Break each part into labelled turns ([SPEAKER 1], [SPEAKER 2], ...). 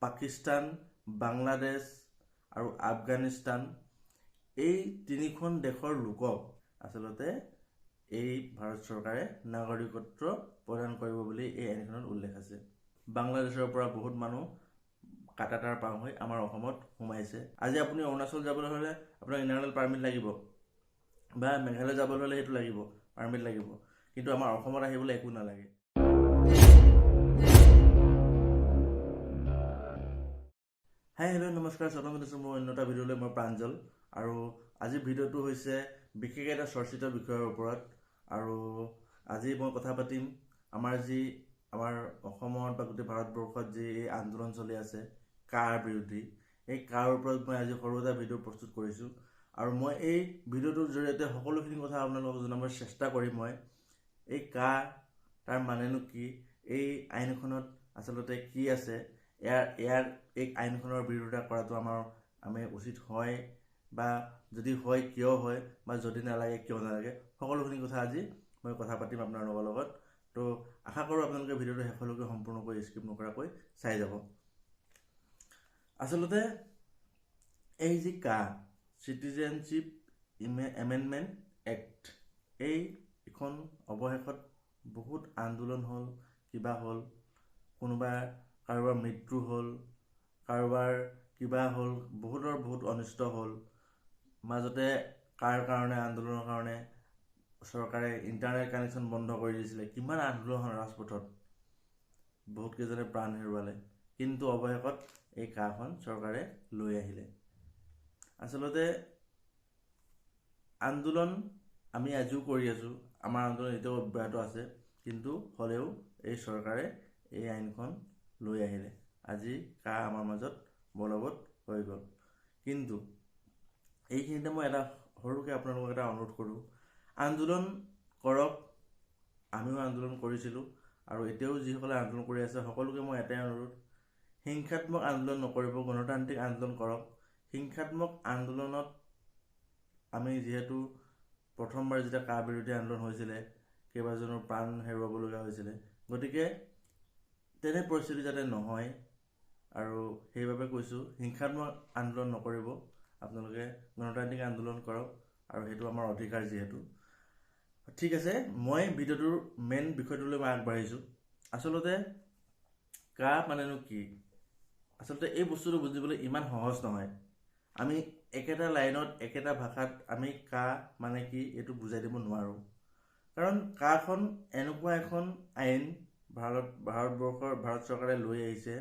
[SPEAKER 1] পাকিস্তান, বাংলাদেশ আৰু আফগানিস্তান এই তিনিখন দেশৰ লোকক আচলতে এই ভাৰত চৰকাৰে নাগৰিকত্ব প্ৰদান কৰিব বুলি এই আইনখনত উল্লেখ আছে। বাংলাদেশৰ পৰা বহুত মানুহ কাটাতাৰ পাৰ হৈ আমাৰ অসমত সোমাইছে। আজি আপুনি অৰুণাচল যাবলৈ হ'লে আপোনাক ইনাৰনেল পাৰ্মিট লাগিব বা মেঘালয় যাবলৈ হ'লে সেইটো লাগিব, পাৰ্মিট লাগিব, কিন্তু আমাৰ অসমত আহিবলৈ একো নালাগে। হাই হেল্ল' নমস্কাৰ, স্বাগতম জনাইছোঁ মোৰ অন্য এটা ভিডিঅ'লৈ। মই প্ৰাঞ্জল আৰু আজিৰ ভিডিঅ'টো হৈছে বিশেষ এটা চৰ্চিত বিষয়ৰ ওপৰত। আৰু আজি মই কথা পাতিম আমাৰ অসমত বা গোটেই ভাৰতবৰ্ষত যি এই আন্দোলন চলি আছে কাৰ বিৰোধী, এই কাৰ ওপৰত মই আজি সৰু এটা ভিডিঅ' প্ৰস্তুত কৰিছোঁ। আৰু মই এই ভিডিঅ'টোৰ জৰিয়তে সকলোখিনি কথা আপোনালোকক জনাবৰ চেষ্টা কৰিম। মই এই কাৰ, তাৰ মানেনো কি, এই আইনখনত আচলতে কি আছে, এই আইনখনৰ বিৰোধিতা কৰাটো আমি উচিত হয়, বা যদি হয় কিয় হয়, বা যদি নালাগে কিয় নালাগে, সকলোখিনি কথা আজি মই কথা পাতিম আপোনালোকৰ লগত। তো আশা কৰোঁ আপোনালোকে ভিডিঅ'টো শেষলৈকে সম্পূৰ্ণকৈ স্কিপ নকৰাকৈ চাই যাব। আচলতে এই যি চিটিজেনশ্বিপ এমেণ্ডমেণ্ট এক্ট, এইখন অৱশেষত বহুত আন্দোলন হ'ল, কিবা হ'ল, কাৰোবাৰ মৃত্যু হ'ল, কাৰোবাৰ কিবা হ'ল, বহুত অনিষ্ট হ'ল। মাজতে কাৰণে আন্দোলনৰ কাৰণে চৰকাৰে ইণ্টাৰনেট কানেকশ্যন বন্ধ কৰি দিছিলে। কিমান আন্দোলন হ'ল ৰাজপথত, বহুত কেইজনে প্ৰাণ হেৰুৱালে, কিন্তু অৱশেষত এই কাৰখন চৰকাৰে লৈ আহিলে। আচলতে আন্দোলন আমি আজিও কৰি আছোঁ, আমাৰ আন্দোলন এতিয়াও অব্যাহত আছে, কিন্তু হ'লেও এই চৰকাৰে এই আইনখন লৈ আহিলে। আজি আমাৰ মাজত বলবৎ হৈ গ'ল। কিন্তু এইখিনিতে মই এটা সৰুকৈ আপোনালোকক এটা অনুৰোধ কৰোঁ, আন্দোলন কৰক। আমিও আন্দোলন কৰিছিলোঁ আৰু এতিয়াও যিসকলে আন্দোলন কৰি আছে সকলোকে মই এটাই অনুৰোধ, হিংসাত্মক আন্দোলন নকৰিব, গণতান্ত্ৰিক আন্দোলন কৰক। হিংসাত্মক আন্দোলনত আমি যিহেতু প্ৰথমবাৰ যেতিয়া কাৰ বিৰোধী আন্দোলন হৈছিলে, কেইবাজনৰ প্ৰাণ হেৰুৱাবলগীয়া হৈছিলে, গতিকে তেনে পৰিস্থিতি যাতে নহয়, আৰু সেইবাবে কৈছোঁ হিংসাত্মক আন্দোলন নকৰিব, আপোনালোকে গণতান্ত্ৰিক আন্দোলন কৰক, আৰু সেইটো আমাৰ অধিকাৰ যিহেতু। ঠিক আছে, মই ভিডিঅ'টোৰ মেইন বিষয়টোলৈ মই আগবাঢ়িছোঁ। আচলতে কাৰ মানেনো কি? আচলতে এই বস্তুটো বুজিবলৈ ইমান সহজ নহয়। আমি একেটা লাইনত একেটা ভাষাত আমি মানে কি এইটো বুজাই দিব নোৱাৰোঁ। কাৰণ কাৰখন এনেকুৱা এখন আইন ভাৰত চৰকাৰে লৈ আহিছে।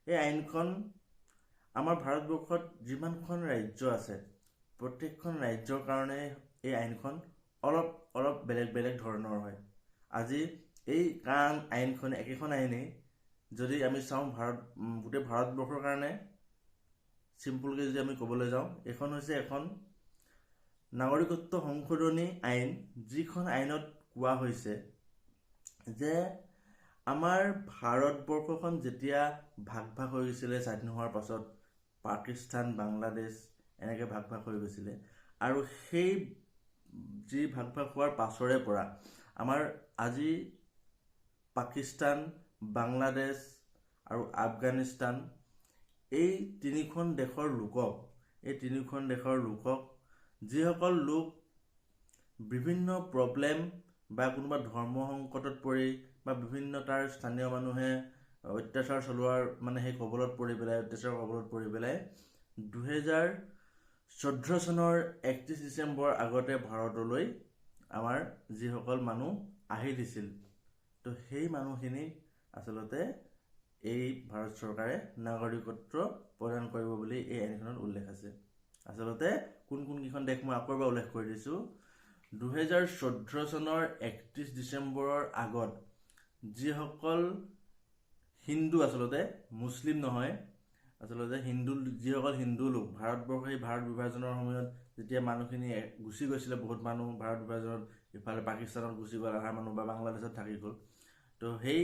[SPEAKER 1] এই আইনখন আমাৰ ভাৰতবৰ্ষত যিমানখন ৰাজ্য আছে, প্ৰত্যেকখন ৰাজ্যৰ কাৰণে এই আইনখন অলপ বেলেগ ধৰণৰ হয়। আজি এই আইনখন একেখন আইনেই যদি আমি চাওঁ গোটেই ভাৰতবৰ্ষৰ কাৰণে চিম্পুলকৈ যদি আমি ক'বলৈ যাওঁ, এইখন হৈছে এখন নাগৰিকত্ব সংশোধনী আইন, যিখন আইনত কোৱা হৈছে যে আমাৰ ভাৰতবৰ্ষখন যেতিয়া ভাগ হৈ গৈছিলে স্বাধীন হোৱাৰ পাছত, পাকিস্তান, বাংলাদেশ এনেকৈ ভাগ হৈ গৈছিলে, আৰু সেই যি ভাগ হোৱাৰ পাছৰে পৰা আমাৰ আজি পাকিস্তান, বাংলাদেশ আৰু আফগানিস্তান এই তিনিখন দেশৰ লোকক যিসকল লোক বিভিন্ন প্ৰব্লেম বা কোনোবা ধৰ্ম সংকটত পৰি বা বিভিন্ন তাৰ স্থানীয় মানুহে অত্যাচাৰ চলোৱাৰ সেই কবলত পৰি পেলাই 2014 চনৰ 31 ডিচেম্বৰ আগতে ভাৰতলৈ আমাৰ যিসকল মানুহ আহি দিছিল, তো সেই মানুহখিনিক আচলতে এই ভাৰত চৰকাৰে নাগৰিকত্ব প্ৰদান কৰিব বুলি এই আইনখনত উল্লেখ আছে। আচলতে কোনকেইখন দেশ মই আকৌ এবাৰ উল্লেখ কৰি দিছোঁ। 2014 চনৰ 31 ডিচেম্বৰৰ আগত যিসকল হিন্দু, আচলতে মুছলিম নহয়, আচলতে যিসকল হিন্দু লোক ভাৰত বিভাজনৰ সময়ত যেতিয়া মানুহখিনি গুচি গৈছিলে, বহুত মানুহ ভাৰত বিভাজনত ইফালে পাকিস্তানত গুচি গ'ল, আধা মানুহ বা বাংলাদেশত থাকি গ'ল, তো সেই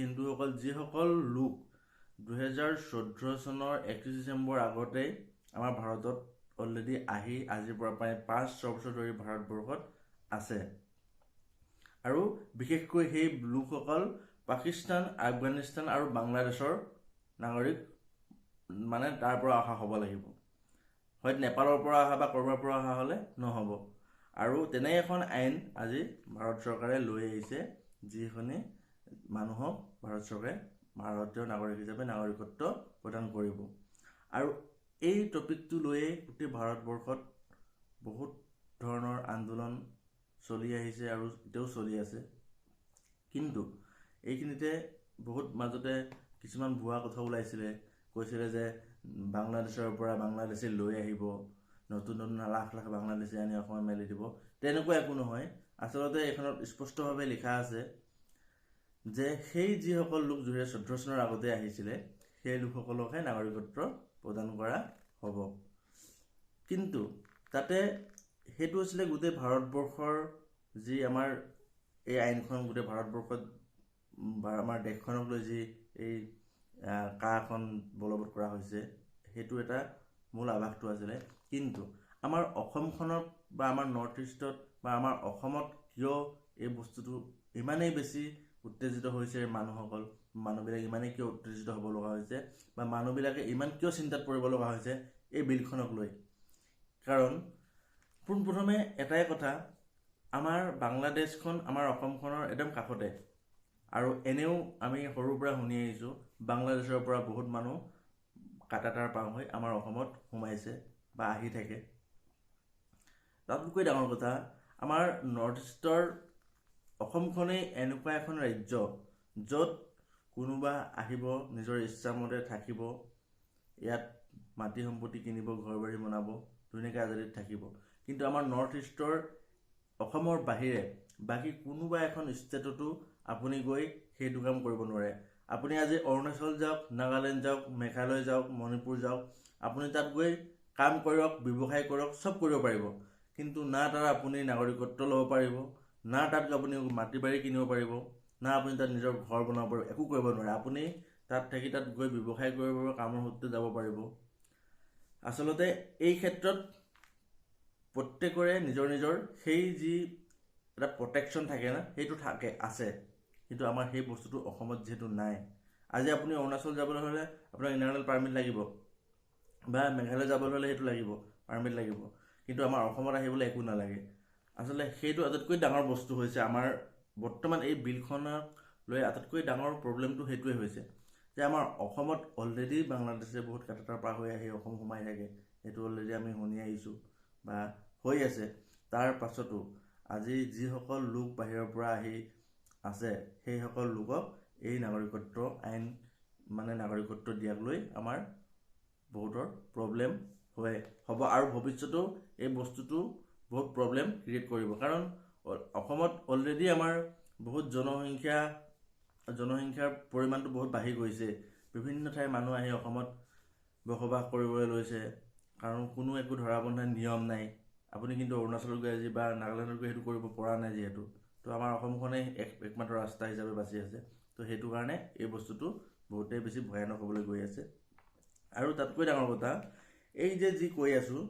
[SPEAKER 1] হিন্দুসকল যিসকল লোক 2014 চনৰ 31 ডিচেম্বৰ আগতে আমাৰ ভাৰতত অলৰেডি আহি আজিৰ পৰা প্ৰায় 5-6 বছৰ ধৰি ভাৰতবৰ্ষত আছে, আৰু বিশেষকৈ সেই লোকসকল পাকিস্তান, আফগানিস্তান আৰু বাংলাদেশৰ নাগৰিক মানে তাৰ পৰা অহা হ'ব লাগিব। হয়তো নেপালৰ পৰা অহা বা ক'ৰবাৰ পৰা অহা হ'লে নহ'ব। আৰু তেনে এখন আইন আজি ভাৰত চৰকাৰে লৈ আহিছে, যিখনে মানুহক ভাৰত চৰকাৰে ভাৰতীয় নাগৰিক হিচাপে নাগৰিকত্ব প্ৰদান কৰিব। আৰু এই টপিকটো লৈয়ে গোটেই ভাৰতবৰ্ষত বহুত ধৰণৰ আন্দোলন চলি আহিছে আৰু এতিয়াও চলি আছে। কিন্তু এইখিনিতে বহুত মাজতে কিছুমান ভুৱা কথা ওলাইছিলে, কৈছিলে যে বাংলাদেশৰ পৰা বাংলাদেশী লৈ আহিব, নতুন নতুন লাখ লাখ বাংলাদেশী আনি অসমত মেলি দিব। তেনেকুৱা একো নহয়। আচলতে এইখনত স্পষ্টভাৱে লিখা আছে যে সেই যিসকল লোক 2014 চনৰ আগতে আহিছিলে সেই লোকসকলকহে নাগৰিকত্ব প্ৰদান কৰা হ'ব। কিন্তু তাতে সেইটো হৈছিলে গোটেই ভাৰতবৰ্ষৰ যি আমাৰ এই আইনখন গোটেই ভাৰতবৰ্ষত বা আমাৰ দেশখনক লৈ যি এই কাখন বলবৎ কৰা হৈছে, সেইটো এটা মূল আভাসটো আছিলে। কিন্তু আমাৰ অসমখনত বা আমাৰ নৰ্থ ইষ্টত বা আমাৰ অসমত কিয় এই বস্তুটো ইমানেই বেছি উত্তেজিত হৈছে, মানুহবিলাক ইমানেই কিয় উত্তেজিত হ'ব লগা হৈছে বা মানুহবিলাকে ইমান কিয় চিন্তাত পৰিব লগা হৈছে এই বিলখনক লৈ? কাৰণ পোনপ্ৰথমে এটাই কথা, আমাৰ বাংলাদেশখন আমাৰ অসমখনৰ একদম কাষতে। আৰু এনেও আমি সৰুৰ পৰা শুনি আহিছোঁ বাংলাদেশৰ পৰা বহুত মানুহ কাটাতাৰ পাৰ হৈ আমাৰ অসমত সোমাইছে বা আহি থাকে। তাতকৈ ডাঙৰ কথা, আমাৰ নৰ্থ ইষ্টৰ অসমখনেই এনেকুৱা এখন ৰাজ্য য'ত কোনোবা আহিব, নিজৰ ইচ্ছামতে থাকিব, ইয়াত মাটি সম্পত্তি কিনিব, ঘৰ বাৰী বনাব, ধুনীয়াকৈ আজাদীত থাকিব। কিন্তু আমাৰ নৰ্থ ইষ্টৰ অসমৰ বাহিৰে বাকী কোনোবা এখন ষ্টেটতো আপুনি গৈ সেইটো কাম কৰিব নোৱাৰে। আপুনি আজি অৰুণাচল যাওক, নাগালেণ্ড যাওক, মেঘালয় যাওক, মণিপুৰ যাওক, আপুনি তাত গৈ কাম কৰক, ব্যৱসায় কৰক, চব কৰিব পাৰিব। কিন্তু না তাত আপুনি নাগৰিকত্ব ল'ব পাৰিব, না তাত আপুনি মাটি বাৰী কিনিব পাৰিব, না আপুনি তাত নিজৰ ঘৰ বনাব পাৰিব, একো কৰিব নোৱাৰে। আপুনি তাত থাকি তাত গৈ ব্যৱসায় কৰিব পাৰিব, কামৰ সূত্ৰে যাব পাৰিব। আচলতে এই ক্ষেত্ৰত প্ৰত্যেকৰে নিজৰ নিজৰ সেই যি এটা প্ৰটেকশ্যন থাকে না, সেইটো আছে। কিন্তু আমাৰ সেই বস্তুটো অসমত যিহেতু নাই। আজি আপুনি অৰুণাচল যাবলৈ হ'লে আপোনাক ইনাৰনেল পাৰ্মিট লাগিব, বা মেঘালয় যাবলৈ হ'লে সেইটো লাগিব, পাৰ্মিট লাগিব। কিন্তু আমাৰ অসমত আহিবলৈ একো নালাগে। আচলতে সেইটো আটাইতকৈ ডাঙৰ বস্তু হৈছে আমাৰ বৰ্তমান এই বিলখনক লৈ আটাইতকৈ ডাঙৰ প্ৰব্লেমটো সেইটোৱে হৈছে যে আমাৰ অসমত অলৰেডি বাংলাদেশে বহুত কাটাতাৰ পাৰ হৈ আহি অসম সোমাই থাকে। সেইটো অলৰেডি আমি শুনি আহিছোঁ বা হৈ আছে। তাৰ পাছতো আজি যিসকল লোক বাহিৰৰ পৰা আহি আছে, সেইসকল লোকক এই নাগৰিকত্ব আইন নাগৰিকত্ব দিয়াক লৈ আমাৰ বহুতৰ প্ৰব্লেম হ'ব আৰু ভৱিষ্যতেও এই বস্তুটো বহুত প্ৰব্লেম ক্ৰিয়েট কৰিব। কাৰণ অসমত অলৰেডি আমাৰ বহুত জনসংখ্যাৰ পৰিমাণটো বহুত বাঢ়ি গৈছে। বিভিন্ন ঠাইৰ মানুহ আহি অসমত বসবাস কৰিবলৈ লৈছে, কাৰণ কোনো একো ধৰা বন্ধা নিয়ম নাই। আপুনি কিন্তু অৰুণাচলত গৈ আজি বা নাগালেণ্ডত গৈ সেইটো কৰিব পৰা নাই যিহেতু। তো আমাৰ অসমখনেই একমাত্ৰ ৰাস্তা হিচাপে বাচি আছে। তো সেইটো কাৰণে এই বস্তুটো বহুতেই বেছি ভয়ানক হ'বলৈ গৈ আছে। আৰু তাতকৈ ডাঙৰ কথা, এই যে যি কৈ আছোঁ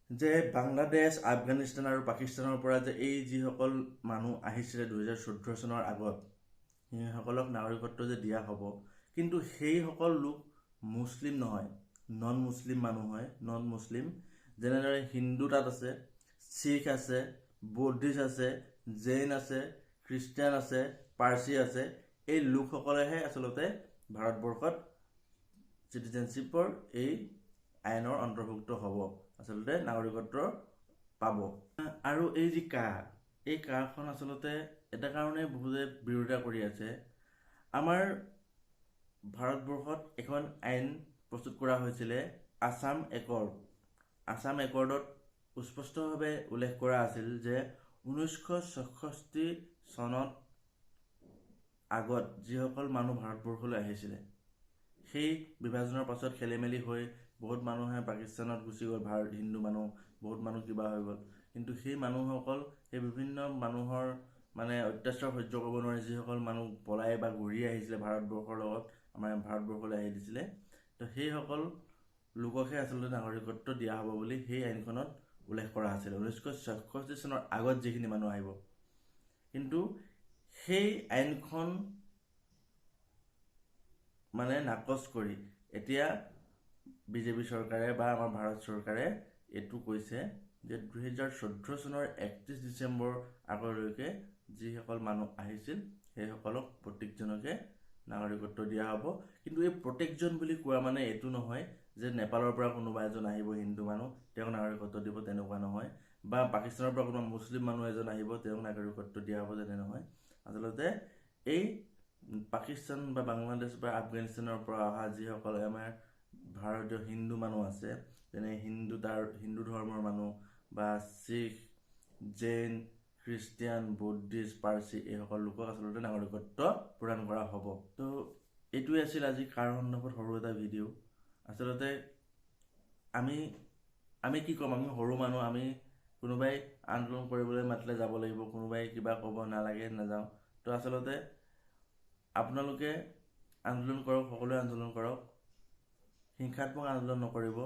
[SPEAKER 1] যে বাংলাদেশ, আফগানিস্তান আৰু পাকিস্তানৰ পৰা যে এই যিসকল মানুহ আহিছিলে 2014 চনৰ আগত, সেইসকলক নাগৰিকত্ব যে দিয়া হ'ব, কিন্তু সেইসকল লোক মুছলিম নহয়, নন মুছলিম মানুহ হয়। নন মুছলিম যেনেদৰে হিন্দু তাত আছে, শিখ আছে, বৌদ্ধিষ্ট আছে, জৈন আছে, খ্ৰীষ্টিয়ান আছে, পাৰ্চী আছে। এই লোকসকলেহে আচলতে ভাৰতবৰ্ষত চিটিজেনশ্বিপৰ এই আইনৰ অন্তৰ্ভুক্ত হ'ব, আচলতে নাগৰিকত্ব পাব। আৰু এই যি এই কাখন আচলতে এটা কাৰণেই বহুতে বিৰোধিতা কৰি আছে। আমাৰ ভাৰতবৰ্ষত এখন আইন প্ৰস্তুত কৰা হৈছিলে আছাম একৰ্ড। আছাম একৰ্ডত স্পষ্টভাৱে উল্লেখ কৰা আছিল যে 1966 চনত আগত যিসকল মানুহ ভাৰতবৰ্ষলৈ আহিছিলে, সেই বিভাজনৰ পাছত খেলিমেলি হৈ বহুত মানুহে পাকিস্তানত গুচি গ'ল, হিন্দু মানুহ বহুত মানুহ কিবা হৈ গ'ল। কিন্তু সেই মানুহসকল সেই বিভিন্ন মানুহৰ অত্যাচাৰ সহ্য কৰিব নোৱাৰি যিসকল মানুহ পলাই বা ঘূৰি আহিছিলে ভাৰতবৰ্ষৰ লগত, আমাৰ ভাৰতবৰ্ষলৈ আহি দিছিলে, তো সেইসকল লোককহে আচলতে নাগৰিকত্ব দিয়া হ'ব বুলি সেই আইনখনত উল্লেখ কৰা আছিলে 1966 চনৰ আগত যিখিনি মানুহ আহিব। কিন্তু সেই আইনখন মানে নাকচ কৰি এতিয়া বিজেপি চৰকাৰে বা আমাৰ ভাৰত চৰকাৰে এইটো কৈছে যে 2014 চনৰ 31 ডিচেম্বৰ আগলৈকে যিসকল মানুহ আহিছিল সেইসকলক প্ৰত্যেকজনকে নাগৰিকত্ব দিয়া হ'ব। কিন্তু এই প্ৰত্যেকজন বুলি কোৱা মানে এইটো নহয় যে নেপালৰ পৰা কোনোবা এজন আহিব হিন্দু মানুহ তেওঁক নাগৰিকত্ব দিব, তেনেকুৱা নহয়। বা পাকিস্তানৰ পৰা কোনোবা মুছলিম মানুহ এজন আহিব তেওঁক নাগৰিকত্ব দিয়া হ'ব, তেনে নহয়। আচলতে এই পাকিস্তান বা বাংলাদেশ বা আফগানিস্তানৰ পৰা অহা যিসকল আমাৰ ভাৰতীয় হিন্দু মানুহ আছে, যেনে হিন্দু ধৰ্মৰ মানুহ বা শিখ, জৈন, খ্ৰীষ্টিয়ান, বুদ্ধিষ্ট, পাৰ্চী এইসকল লোকক আচলতে নাগৰিকত্ব প্ৰদান কৰা হ'ব। তো এইটোৱে আছিল আজি কাৰ সন্দৰ্ভত সৰু এটা ভিডিঅ'। আচলতে আমি কি ক'ম, আমি সৰু মানুহ, আমি কোনোবাই আন্দোলন কৰিবলৈ মাতিলে যাব লাগিব, কোনোবাই কিবা ক'ব নালাগে নাযাওঁ। তো আচলতে আপোনালোকে আন্দোলন কৰক, সকলোৱে আন্দোলন কৰক, হিংসাত্মক আন্দোলন নকৰিব।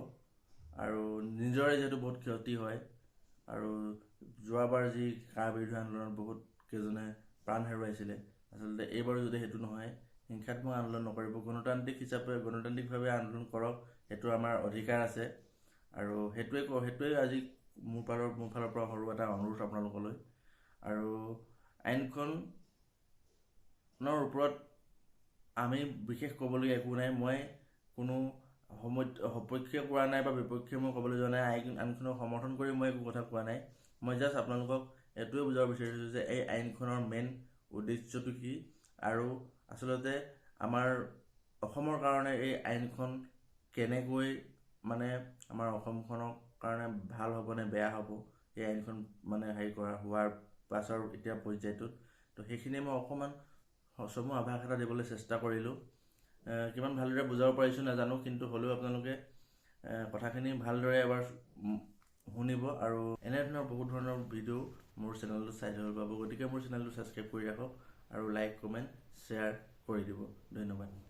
[SPEAKER 1] আৰু নিজৰে যিহেতু বহুত ক্ষতি হয়, আৰু যোৱাবাৰ যি কা বিৰোধী আন্দোলনত বহুত কেইজনে প্ৰাণ হেৰুৱাইছিলে, আচলতে এইবাৰো যদি সেইটো নহয়, হিংসাত্মক আন্দোলন নকৰিব, গণতান্ত্ৰিকভাৱে আন্দোলন কৰক, সেইটো আমাৰ অধিকাৰ আছে। আৰু সেইটোৱে আজি মোৰ ফালৰ পৰা সৰু এটা অনুৰোধ আপোনালোকলৈ। আৰু আইনখনৰ ওপৰত আমি বিশেষ ক'বলগীয়া একো নাই। মই কোনো সপক্ষে কোৱা নাই বা বিপক্ষে মই ক'বলৈ যোৱা নাই, আইনখনক সমৰ্থন কৰি মই একো কথা কোৱা নাই। মই জাষ্ট আপোনালোকক এইটোৱে বুজাব বিচাৰিছোঁ যে এই আইনখনৰ মেইন উদ্দেশ্যটো কি, আৰু আচলতে আমাৰ অসমৰ কাৰণে এই আইনখন কেনেকৈ মানে আমাৰ অসমখনৰ কাৰণে ভাল হ'ব নে বেয়া হ'ব, এই আইনখন মানে হোৱাৰ পাছৰ এতিয়া পৰ্যায়টোত। তো সেইখিনিয়ে মই অকণমান চমু আভাস এটা দিবলৈ চেষ্টা কৰিলোঁ। কিমান ভালদৰে বুজাব পাৰিছোঁ নাজানো, কিন্তু হ'লেও আপোনালোকে কথাখিনি ভালদৰে এবাৰ শুনিব। আৰু এনেধৰণৰ বহুত ধৰণৰ ভিডিঅ' মোৰ চেনেলটো চাই থাকিব পাব। গতিকে মোৰ চেনেলটো ছাবস্ক্ৰাইব কৰি ৰাখক আৰু লাইক, কমেণ্ট, শ্বেয়াৰ কৰি দিব। ধন্যবাদ।